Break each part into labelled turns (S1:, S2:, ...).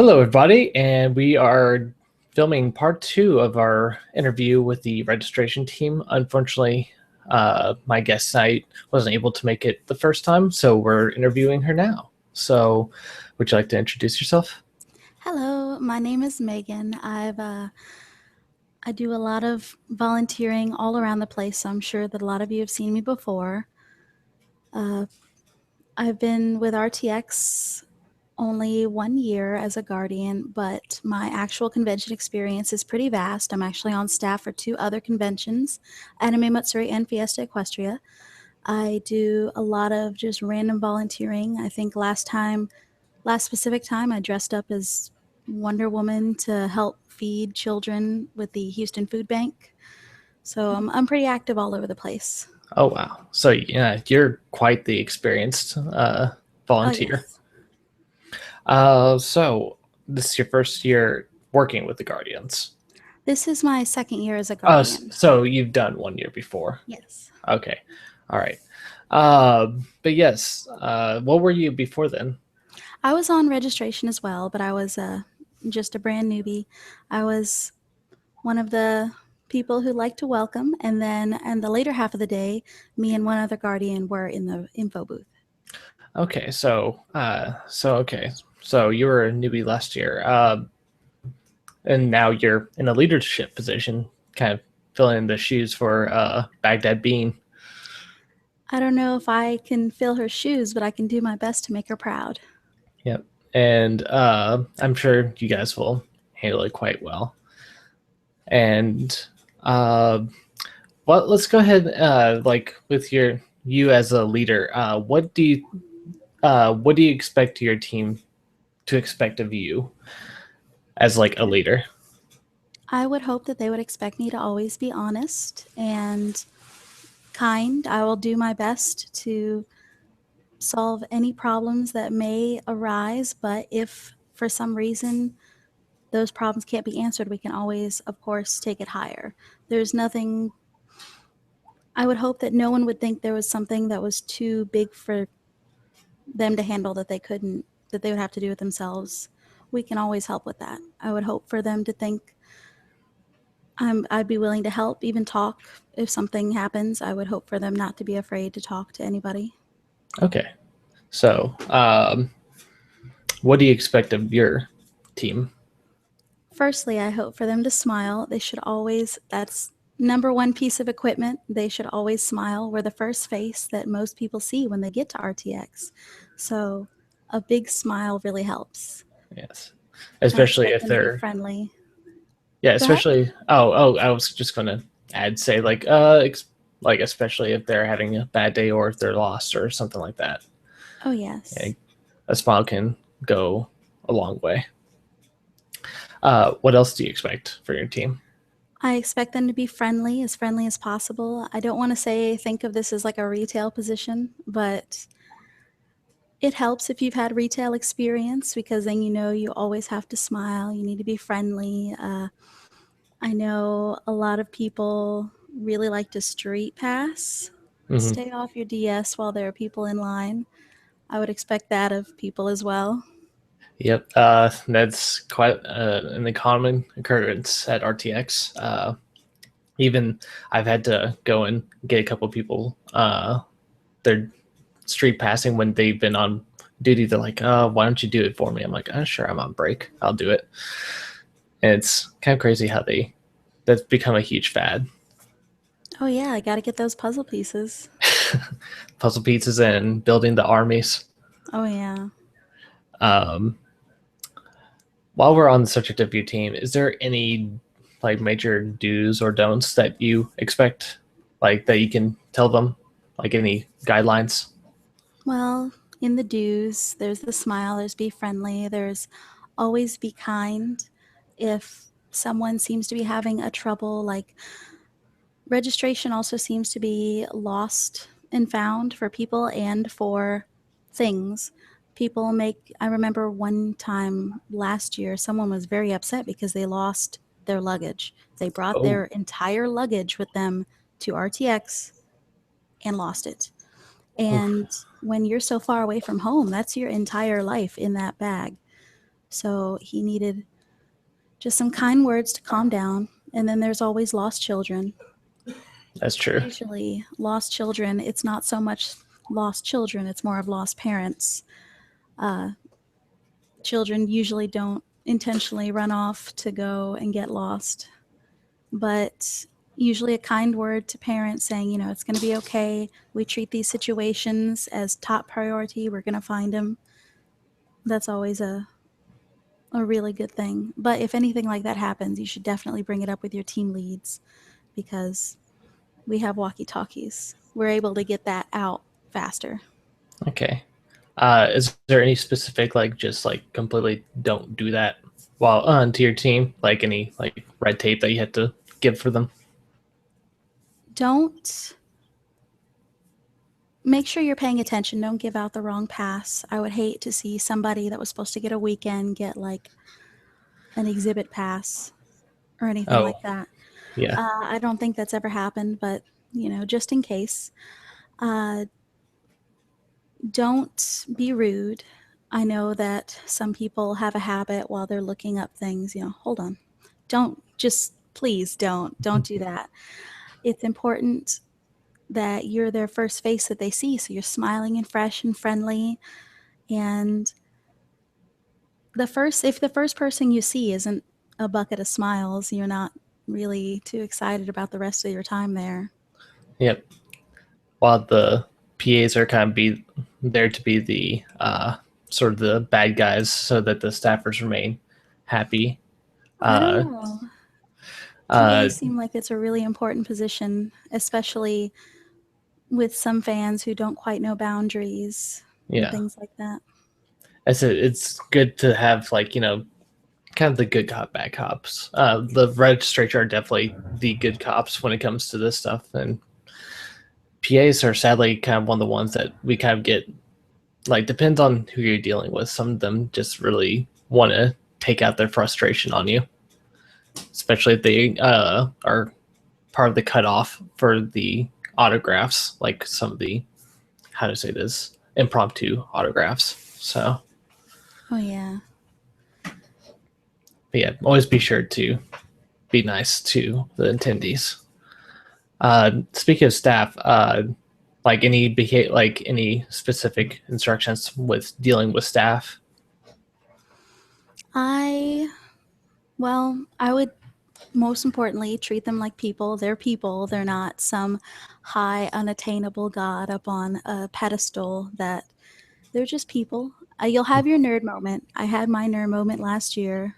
S1: Hello, everybody, and we are filming part two of our interview with the registration team. Unfortunately, my guest site wasn't able to make it the first time, so we're interviewing her now. So, would you like to introduce yourself?
S2: Hello, my name is Megan. I do a lot of volunteering all around the place, so I'm sure that a lot of you have seen me before. Uh, I've been with RTX only 1 year as a guardian, but my actual convention experience is pretty vast. I'm actually on staff for two other conventions, Anime Matsuri and Fiesta Equestria. I do a lot of just random volunteering. I think last specific time, I dressed up as Wonder Woman to help feed children with the Houston Food Bank. So I'm pretty active all over the place.
S1: Oh, wow. So, yeah, you're quite the experienced
S2: Oh,
S1: volunteer.
S2: yes.
S1: So, this is your first year working with the Guardians.
S2: This is my second year as a guardian.
S1: So you've done 1 year before.
S2: Yes.
S1: Okay. All right. But yes, what were you before then?
S2: I was on registration as well, but I was just a brand newbie. I was one of the people who liked to welcome, and then in the later half of the day, me and one other guardian were in the info booth.
S1: Okay, so you were a newbie last year, and now you're in a leadership position, kind of filling in the shoes for Baghdad Bean.
S2: I don't know if I can fill her shoes, but I can do my best to make her proud.
S1: Yep, and I'm sure you guys will handle it quite well. And uh, well, let's go ahead, like with you as a leader. What do you expect your team to expect of you as like a leader?
S2: I would hope that they would expect me to always be honest and kind. I will do my best to solve any problems that may arise, but if for some reason those problems can't be answered, we can always, of course, take it higher. There's nothing, I would hope that no one would think there was something that was too big for them to handle that they couldn't, that they would have to do it themselves. We can always help with that. I would hope for them to think I'd be willing to help, even talk if something happens. I would hope for them not to be afraid to talk to anybody.
S1: Okay, so what do you expect of your team?
S2: Firstly, I hope for them to smile. They should always, that's number one piece of equipment. They should always smile. We're the first face that most people see when they get to RTX. So a big smile really helps.
S1: Yes,
S2: I
S1: especially
S2: expect
S1: if
S2: them to be
S1: they're
S2: friendly.
S1: yeah,
S2: Go ahead.
S1: especially I was just gonna add say like like especially if they're having a bad day or if they're lost or something like that.
S2: Oh,
S1: Yeah,
S2: yes.
S1: a smile can go a long way. What else do you expect for your team?
S2: I expect them to be friendly as possible. I don't want to say think of this as like a retail position, but it helps if you've had retail experience because then you know you always have to smile. You need to be friendly. I know a lot of people really like to street pass.
S1: Hmm.
S2: Stay off your DS while there are people in line. I would expect that of people as well.
S1: Yep, that's quite an common occurrence at RTX. Even I've had to go and get a couple of people their street passing when they've been on duty. They're like, why don't you do it for me? I'm like, sure, I'm on break. I'll do it. And it's kind of crazy how that's become a huge fad.
S2: Oh, yeah, I got to get those puzzle pieces.
S1: Puzzle pizzas and building the armies.
S2: Oh, yeah.
S1: Um, while we're on the subject of your team, is there any like major do's or don'ts that you expect, like that you can tell them, like any guidelines?
S2: Well, in the do's, there's the smile, there's be friendly, there's always be kind. If someone seems to be having a trouble, like registration also seems to be lost and found for people and for things. People make, I remember one time last year, someone was very upset because they lost their luggage. They brought
S1: Oh,
S2: their entire luggage with them to RTX and lost it.
S1: oof.
S2: And when you're so far away from home, that's your entire life in that bag. So he needed just some kind words to calm down. And then there's always lost children.
S1: That's true.
S2: Usually, lost children, it's not so much lost children, it's more of lost parents. Uh, Children usually don't intentionally run off to go and get lost, but usually a kind word to parents saying, it's going to be okay. We treat these situations as top priority. We're going to find them. That's always a really good thing. But if anything like that happens, you should definitely bring it up with your team leads because we have walkie talkies. We're able to get that out faster.
S1: Okay. Is there any specific like just like completely don't do that while on to your team? Like any like red tape that you had to give for them?
S2: Don't Make sure you're paying attention. Don't give out the wrong pass. I would hate to see somebody that was supposed to get a weekend get like an exhibit pass or anything
S1: Oh,
S2: like that.
S1: yeah.
S2: I don't think that's ever happened, but just in case. Uh, don't be rude. I know that some people have a habit while they're looking up things, hold on. Don't just please don't do that. It's important that you're their first face that they see, so you're smiling and fresh and friendly. And if the first person you see isn't a bucket of smiles, you're not really too excited about the rest of your time there.
S1: Yep. While the PAs are kind of be there to be the sort of the bad guys, so that the staffers remain happy.
S2: I don't
S1: Uh,
S2: know.
S1: uh,
S2: PAs seem like it's a really important position, especially with some fans who don't quite know boundaries and
S1: yeah.
S2: things like that.
S1: I said it's good to have like kind of the good cop, bad cops. The registration are definitely the good cops when it comes to this stuff, and PAs are sadly kind of one of the ones that we kind of get like depends on who you're dealing with. Some of them just really want to take out their frustration on you, especially if they are part of the cutoff for the autographs, like some of the how to say this impromptu autographs. So,
S2: Oh, yeah.
S1: but yeah, always be sure to be nice to the attendees. Speaking of staff, like like any specific instructions with dealing with staff?
S2: I, I would most importantly treat them like people. They're people. They're not some high, unattainable god up on a pedestal. That they're just people. You'll have your nerd moment. I had my nerd moment last year.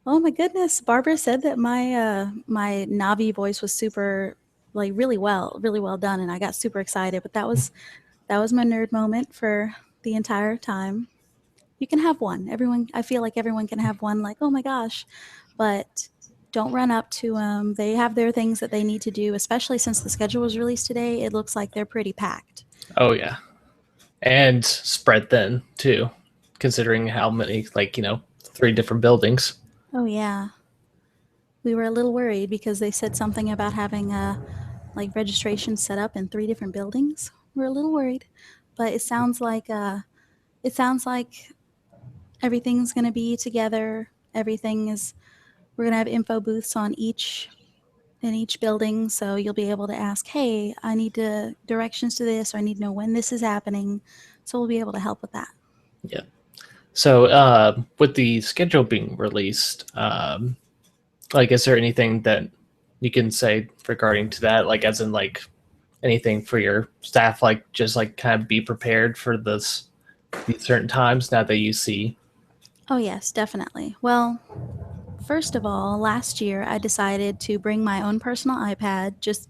S2: Oh my goodness, Barbara said that my Navi voice was super, like really well done, and I got super excited. But that was my nerd moment for the entire time. You can have one. I feel like everyone can have one. Like, oh my gosh, but don't run up to them. They have their things that they need to do, especially since the schedule was released today. It looks like they're pretty packed.
S1: Oh yeah, and spread thin too, considering how many like 3 different buildings.
S2: Oh yeah, we were a little worried because they said something about having like registration set up in 3 different buildings. We're a little worried, but it sounds like everything's going to be together. We're going to have info booths on each in each building, so you'll be able to ask, hey, I need directions to this, or I need to know when this is happening. So we'll be able to help with that.
S1: Yeah. So with the schedule being released, like is there anything that you can say regarding to that, like as in like anything for your staff, like just like kind of be prepared for these certain times now that you see.
S2: Oh yes, definitely. Well, first of all, last year I decided to bring my own personal iPad just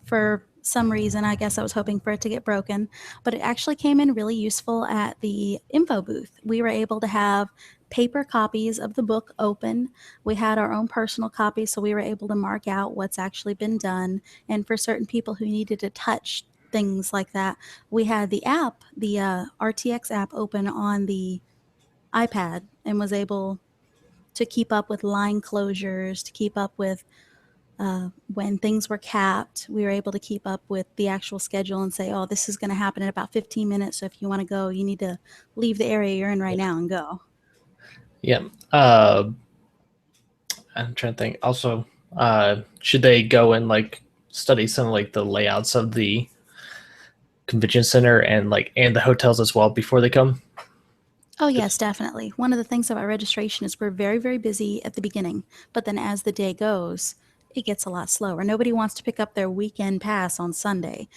S2: for some reason. I guess I was hoping for it to get broken, but it actually came in really useful at the info booth. We were able to have paper copies of the book open. We had our own personal copies, so we were able to mark out what's actually been done. And for certain people who needed to touch things like that, we had the app, the RTX app, open on the iPad and was able to keep up with line closures, to keep up with When things were capped, we were able to keep up with the actual schedule and say, oh, this is going to happen in about 15 minutes. So if you want to go, you need to leave the area you're in right now and go.
S1: Yeah. I'm trying to think. Also, should they go and like study some like the layouts of the convention center and the hotels as well before they come?
S2: Oh, yes, definitely. One of the things about registration is we're very, very busy at the beginning, but then as the day goes, it gets a lot slower. Nobody wants to pick up their weekend pass on Sunday.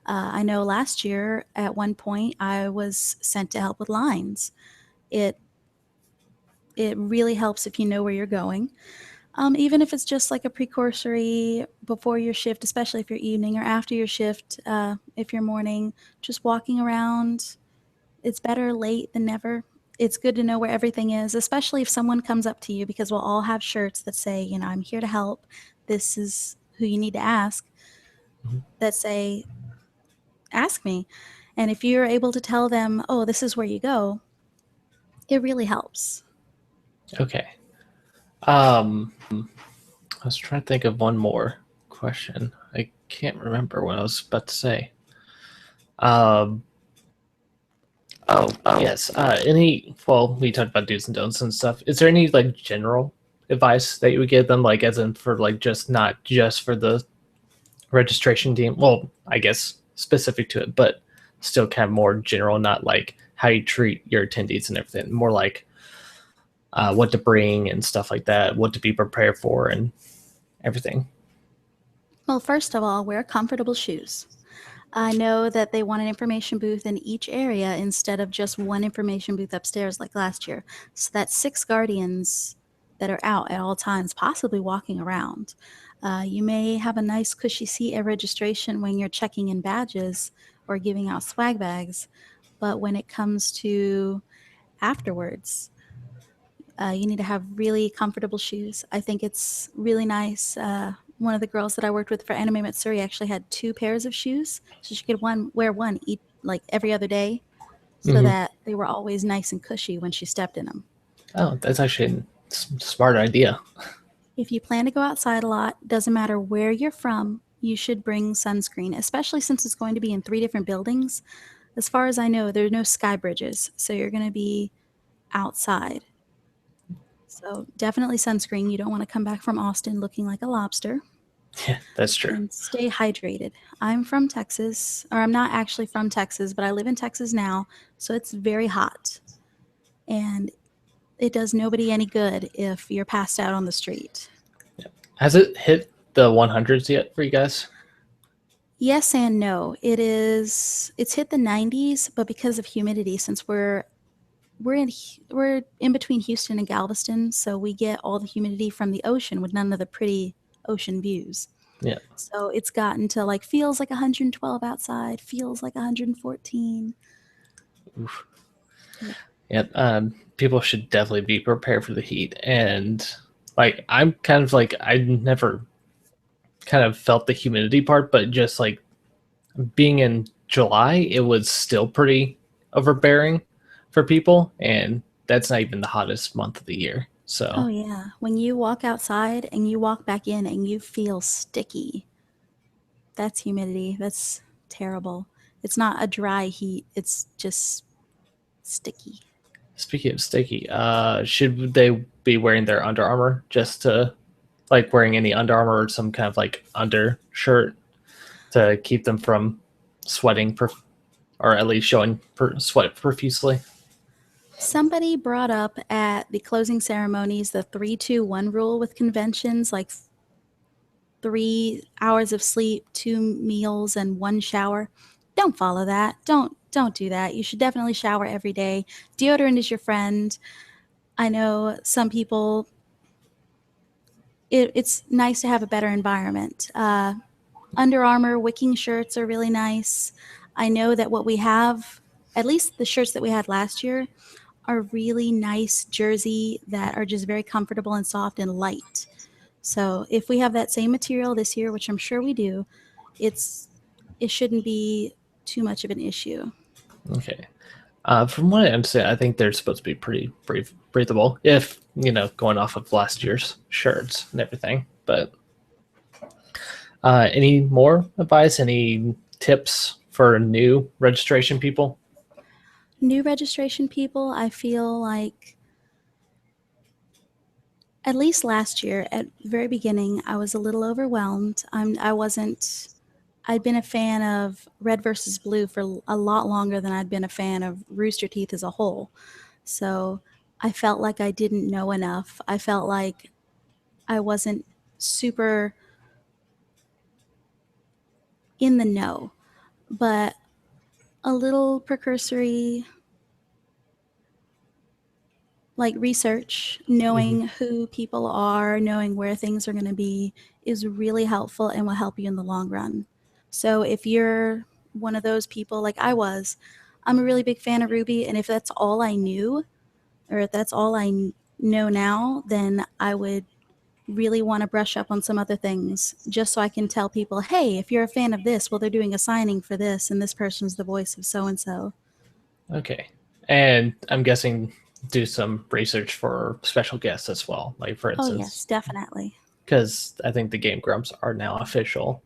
S2: I know last year at one point I was sent to help with lines. It it really helps if you know where you're going. Even if it's just like a precursory before your shift, especially if you're evening or after your shift, if you're morning, just walking around. It's better late than never. It's good to know where everything is, especially if someone comes up to you, because we'll all have shirts that say, you know, I'm here to help. This is who you need to ask,
S1: Mhm.
S2: that say, ask me. And if you're able to tell them, oh, this is where you go, it really helps.
S1: Okay. I was trying to think of one more question. I can't remember what I was about to say. Um, oh, yes. Well, we talked about do's and don'ts and stuff. Is there any like general advice that you would give them, like as in for like just not just for the registration team? Well, I guess specific to it, but still kind of more general, not like how you treat your attendees and everything. More like what to bring and stuff like that, what to be prepared for, and everything.
S2: Well, first of all, wear comfortable shoes. I know that they want an information booth in each area instead of just one information booth upstairs like last year. So that's 6 guardians that are out at all times, possibly walking around. You may have a nice cushy seat at registration when you're checking in badges or giving out swag bags, but when it comes to afterwards, you need to have really comfortable shoes. I think it's really nice. One of the girls that I worked with for Anime Matsuri actually had 2 pairs of shoes, so she could wear one each, like every other day, so
S1: Mm-hmm.
S2: that they were always nice and cushy when she stepped in them.
S1: Oh, that's actually a smart idea.
S2: If you plan to go outside a lot, doesn't matter where you're from, you should bring sunscreen, especially since it's going to be in 3 different buildings. As far as I know, there are no sky bridges, so you're going to be outside. So definitely sunscreen. You don't want to come back from Austin looking like a lobster.
S1: Yeah, that's true.
S2: And stay hydrated. I'm from Texas, or I'm not actually from Texas, but I live in Texas now, so it's very hot. And it does nobody any good if you're passed out on the street.
S1: Has it hit the 100s yet for you guys?
S2: Yes and no. It's hit the 90s, but because of humidity, since we're in between Houston and Galveston, so we get all the humidity from the ocean with none of the pretty ocean views.
S1: Yeah.
S2: So it's gotten to like feels like 112 outside, feels like 114.
S1: Oof.
S2: Yeah.
S1: Yep. People should definitely be prepared for the heat. And like, I'm kind of like, I never kind of felt the humidity part, but just like being in July, it was still pretty overbearing for people. And that's not even the hottest month of the year.
S2: Oh,
S1: So,
S2: yeah. When you walk outside and you walk back in and you feel sticky, that's humidity. That's terrible. It's not a dry heat, it's just sticky.
S1: speaking of sticky, should they be wearing their Under Armour just to like wearing any Under Armour or some kind of like undershirt to keep them from sweating or at least showing sweat profusely?
S2: Somebody brought up at the closing ceremonies the 3-2-1 rule with conventions, like 3 hours of sleep, 2 meals, and 1 shower. Don't follow that. Don't do that. You should definitely shower every day. Deodorant is your friend. I know some people. It's nice to have a better environment. Under Armour wicking shirts are really nice. I know that what we have, at least the shirts that we had last year, are really nice jersey that are just very comfortable and soft and light. So if we have that same material this year, which I'm sure we do, it's it shouldn't be too much of an issue.
S1: Okay. From what I understand, I think they're supposed to be pretty breathable if, going off of last year's shirts and everything. But Any more advice? Any tips for new registration people?
S2: New registration people, I feel like at least last year, at the very beginning, I was a little overwhelmed. I wasn't. I'd been a fan of Red versus Blue for a lot longer than I'd been a fan of Rooster Teeth as a whole. So I felt like I didn't know enough. I felt like I wasn't super in the know, but a little precursory like research,
S1: Hmm.
S2: knowing who people are, knowing where things are going to be is really helpful and will help you in the long run. So if you're one of those people like I was, I'm a really big fan of Ruby, and if that's all I knew or if that's all I know now, then I would really want to brush up on some other things just so I can tell people, hey, if you're a fan of this, well, they're doing a signing for this, and this person's the voice of so and so.
S1: Okay. And I'm guessing do some research for special guests as well, like for
S2: Oh,
S1: instance,
S2: yes, definitely.
S1: because I think the Game Grumps are now official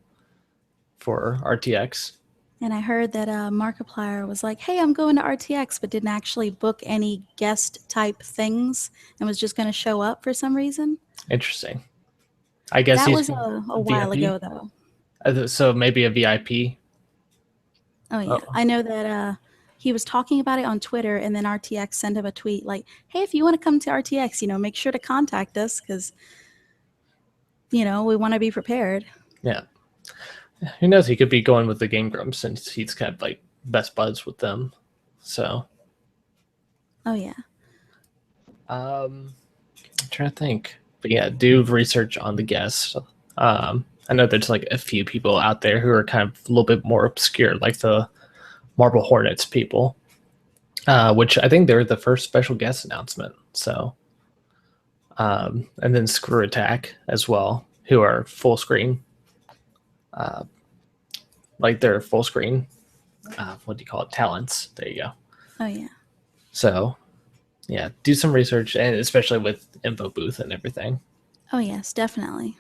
S1: for RTX.
S2: And I heard that Markiplier was like, hey, I'm going to RTX, but didn't actually book any guest type things and was just going to show up for some reason.
S1: Interesting. I guess
S2: That
S1: he's
S2: was a while
S1: VIP.
S2: ago, though.
S1: So maybe a VIP.
S2: Oh, yeah.
S1: Oh,
S2: I know that he was talking about it on Twitter, and then RTX sent him a tweet like, hey, if you want to come to RTX, make sure to contact us because, we want to be prepared.
S1: yeah. Who knows? He could be going with the Game Grumps since he's kind of like best buds with them. So,
S2: Oh, yeah.
S1: I'm trying to think. But yeah, do research on the guests. I know there's like a few people out there who are kind of a little bit more obscure, like the Marble Hornets people, which I think they're the first special guest announcement. So, and then Screw Attack as well, who are full screen, uh, like they're full screen. What do you call it? Talents. There you go.
S2: Oh, yeah.
S1: So, yeah, do some research, and especially with info booth and everything.
S2: Oh, yes, definitely.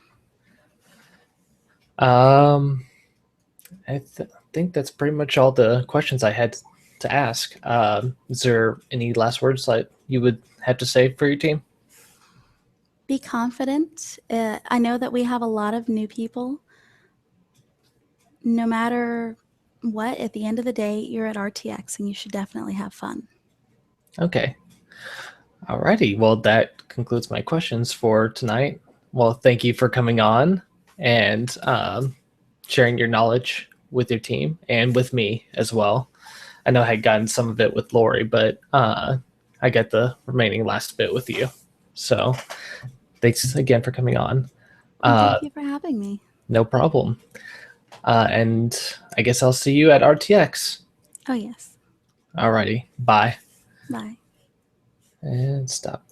S1: Um, think that's pretty much all the questions I had to ask. Is there any last words that you would have to say for your team?
S2: Be confident. I know that we have a lot of new people. No matter what, at the end of the day, you're at RTX and you should definitely have fun.
S1: Okay. Alrighty. Well, that concludes my questions for tonight. Well, thank you for coming on and sharing your knowledge with your team and with me as well. I know I had gotten some of it with Lori, but I got the remaining last bit with you. So thanks again for coming on.
S2: Well, thank you for having me.
S1: No problem. And I guess I'll see you at RTX.
S2: Oh, yes.
S1: Alrighty. Bye.
S2: Bye.
S1: And stop.